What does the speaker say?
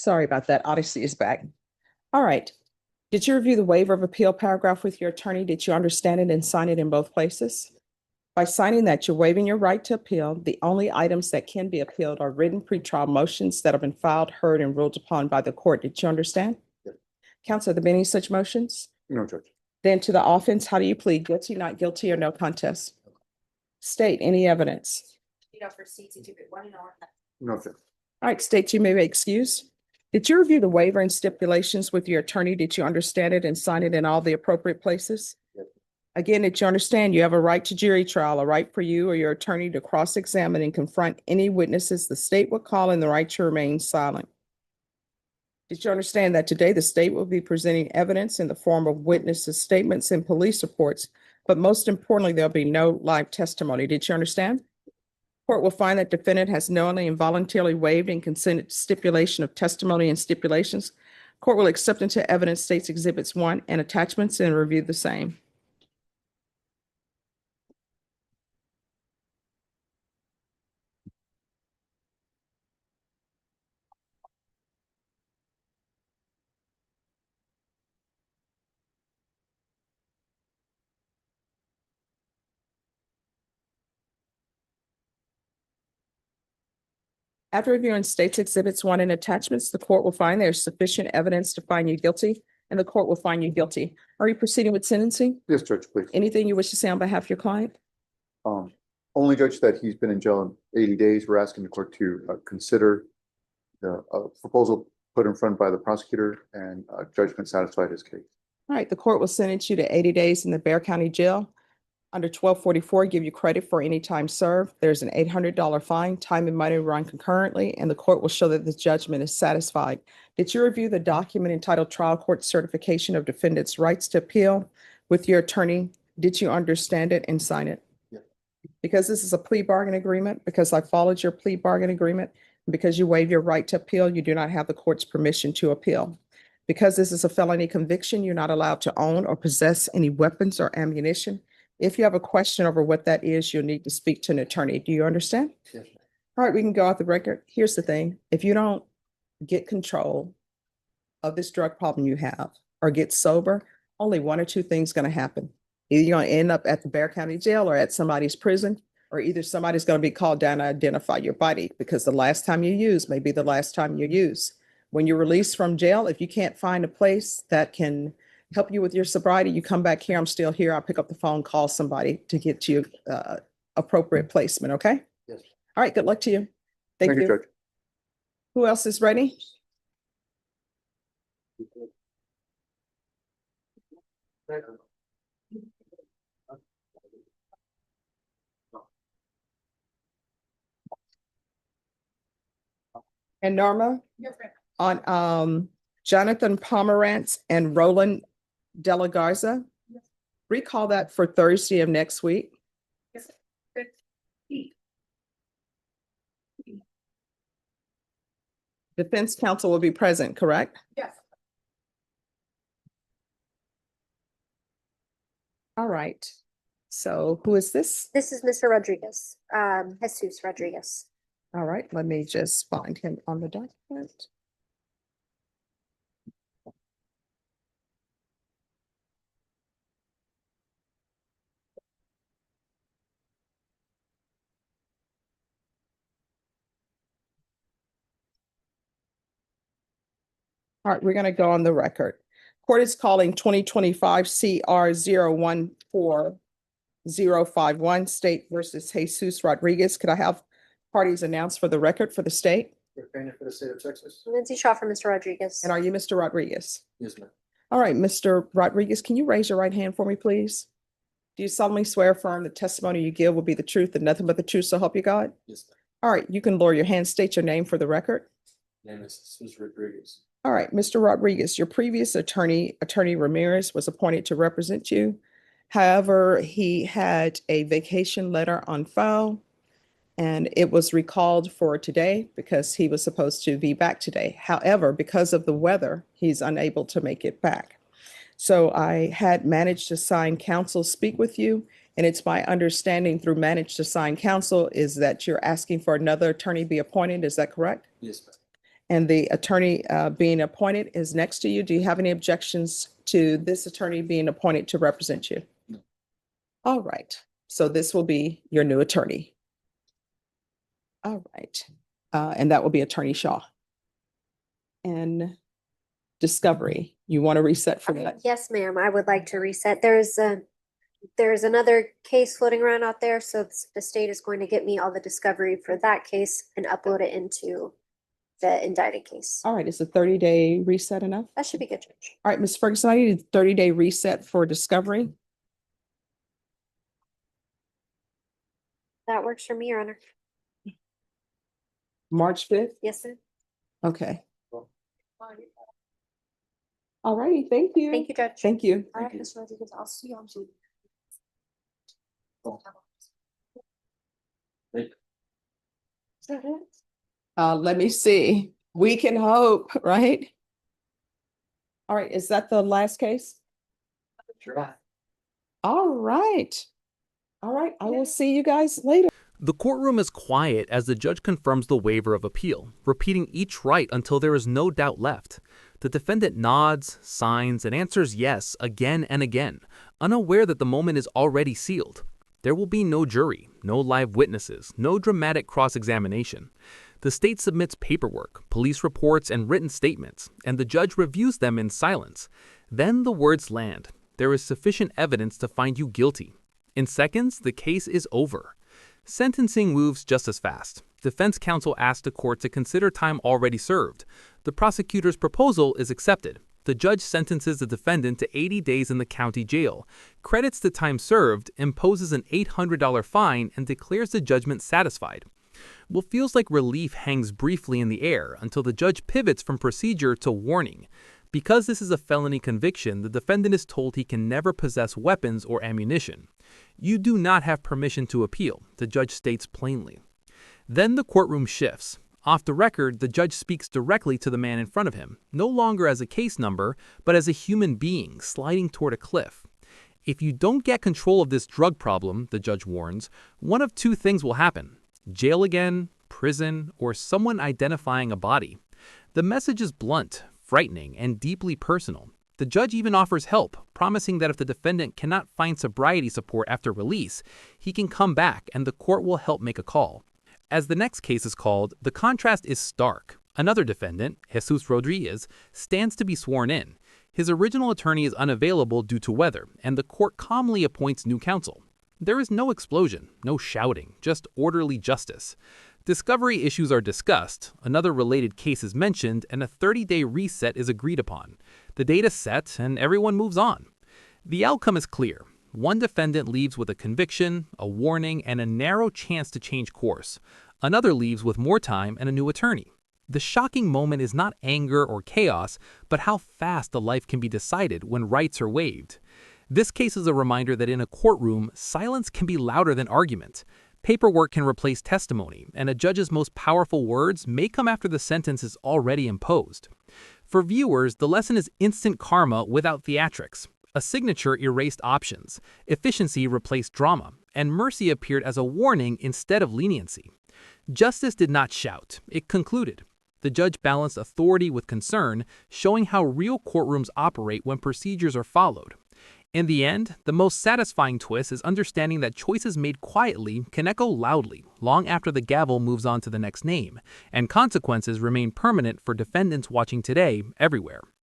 Sorry about that. Odyssey is back. All right. Did you review the waiver of appeal paragraph with your attorney? Did you understand it and sign it in both places? By signing that, you're waiving your right to appeal. The only items that can be appealed are written pretrial motions that have been filed, heard, and ruled upon by the court. Did you understand? Yes. Counsel, are there any such motions? No, Judge. Then to the offense, how do you plead? Guilty, not guilty, or no contest? State any evidence. No, Judge. All right, state you may be excused. Did you review the waiver and stipulations with your attorney? Did you understand it and sign it in all the appropriate places? Yes. Again, did you understand you have a right to jury trial, a right for you or your attorney to cross-examine and confront any witnesses the state would call, and the right to remain silent? Did you understand that today the state will be presenting evidence in the form of witnesses' statements and police reports, but most importantly, there'll be no live testimony? Did you understand? Court will find that defendant has knowingly and voluntarily waived and consented to stipulation of testimony and stipulations. Court will accept into evidence states exhibits 1 and attachments and review the same. After reviewing states exhibits 1 and attachments, the court will find there's sufficient evidence to find you guilty, and the court will find you guilty. Are you proceeding with sentencing? Yes, Judge, please. Anything you wish to say on behalf of your client? Only, Judge, that he's been in jail 80 days. We're asking the court to consider the proposal put in front by the prosecutor, and judgment satisfied his case. All right, the court will sentence you to 80 days in the Bexar County Jail. Under 1244, give you credit for any time served. There's an $800 fine. Time and money run concurrently, and the court will show that the judgment is satisfied. Did you review the document entitled Trial Court Certification of Defendant's Rights to Appeal with your attorney? Did you understand it and sign it? Yes. Because this is a plea bargain agreement, because I followed your plea bargain agreement, and because you waive your right to appeal, you do not have the court's permission to appeal. Because this is a felony conviction, you're not allowed to own or possess any weapons or ammunition. If you have a question over what that is, you'll need to speak to an attorney. Do you understand? Yes. All right, we can go off the record. Here's the thing. If you don't get control of this drug problem you have or get sober, only one or two things going to happen. Either you're going to end up at the Bexar County Jail or at somebody's prison, or either somebody's going to be called down to identify your body, because the last time you use may be the last time you use. When you're released from jail, if you can't find a place that can help you with your sobriety, you come back here. I'm still here. I'll pick up the phone, call somebody to get you appropriate placement. Okay. Yes. All right. Good luck to you. Thank you, Judge. Who else is ready? And Norma? Yes, ma'am. On Jonathan Pomerantz and Roland De La Garza. Yes. Recall that for Thursday of next week. Yes. Good. Defense counsel will be present, correct? Yes. All right. So who is this? This is Mr. Rodriguez, Jesus Rodriguez. All right, let me just find him on the document. All right, we're going to go on the record. Court is calling 2025 CR 014051 State versus Jesus Rodriguez. Could I have parties announced for the record for the state? Defendant for the state of Texas. Lindsay Shaw for Mr. Rodriguez. And are you Mr. Rodriguez? Yes, ma'am. All right, Mr. Rodriguez, can you raise your right hand for me, please? Do you solemnly swear affirm the testimony you give will be the truth and nothing but the truth, so help you God? Yes, ma'am. All right, you can lower your hand, state your name for the record. Name is Jesus Rodriguez. All right, Mr. Rodriguez, your previous attorney, Attorney Ramirez, was appointed to represent you. However, he had a vacation letter on file, and it was recalled for today because he was supposed to be back today. However, because of the weather, he's unable to make it back. So I had managed to sign counsel speak with you, and it's my understanding through managed to sign counsel is that you're asking for another attorney be appointed. Is that correct? Yes, ma'am. And the attorney being appointed is next to you. Do you have any objections to this attorney being appointed to represent you? No. All right, so this will be your new attorney. All right, and that will be Attorney Shaw. And discovery, you want to reset for that? Yes, ma'am, I would like to reset. There's another case floating around out there, so the state is going to get me all the discovery for that case and upload it into the indicted case. All right, is a 30-day reset enough? That should be good, Judge. All right, Ms. Ferguson, I need a 30-day reset for discovery. That works for me, Your Honor. March 5th? Yes, sir. Okay. All righty, thank you. Thank you, Judge. Thank you. All right, Ms. Rodriguez, I'll see you on Tuesday. Is that it? Let me see. We can hope, right? All right, is that the last case? Sure. All right. All right, I will see you guys later. The courtroom is quiet as the judge confirms the waiver of appeal, repeating each right until there is no doubt left. The defendant nods, signs, and answers yes again and again, unaware that the moment is already sealed. There will be no jury, no live witnesses, no dramatic cross-examination. The state submits paperwork, police reports, and written statements, and the judge reviews them in silence. Then the words land. There is sufficient evidence to find you guilty. In seconds, the case is over. Sentencing moves just as fast. Defense counsel asked the court to consider time already served. The prosecutor's proposal is accepted. The judge sentences the defendant to 80 days in the county jail, credits the time served, imposes an $800 fine, and declares the judgment satisfied. What feels like relief hangs briefly in the air until the judge pivots from procedure to warning. Because this is a felony conviction, the defendant is told he can never possess weapons or ammunition. You do not have permission to appeal, the judge states plainly. Then the courtroom shifts. Off the record, the judge speaks directly to the man in front of him, no longer as a case number, but as a human being sliding toward a cliff. If you don't get control of this drug problem, the judge warns, one of two things will happen: jail again, prison, or someone identifying a body. The message is blunt, frightening, and deeply personal. The judge even offers help, promising that if the defendant cannot find sobriety support after release, he can come back and the court will help make a call. As the next case is called, the contrast is stark. Another defendant, Jesus Rodriguez, stands to be sworn in. His original attorney is unavailable due to weather, and the court calmly appoints new counsel. There is no explosion, no shouting, just orderly justice. Discovery issues are discussed, another related case is mentioned, and a 30-day reset is agreed upon. The date is set, and everyone moves on. The outcome is clear. One defendant leaves with a conviction, a warning, and a narrow chance to change course. Another leaves with more time and a new attorney. The shocking moment is not anger or chaos, but how fast a life can be decided when rights are waived. This case is a reminder that in a courtroom, silence can be louder than argument. Paperwork can replace testimony, and a judge's most powerful words may come after the sentence is already imposed. For viewers, the lesson is instant karma without theatrics. A signature erased options, efficiency replaced drama, and mercy appeared as a warning instead of leniency. Justice did not shout, it concluded. The judge balanced authority with concern, showing how real courtrooms operate when procedures are followed. In the end, the most satisfying twist is understanding that choices made quietly can echo loudly long after the gavel moves on to the next name, and consequences remain permanent for defendants watching today everywhere.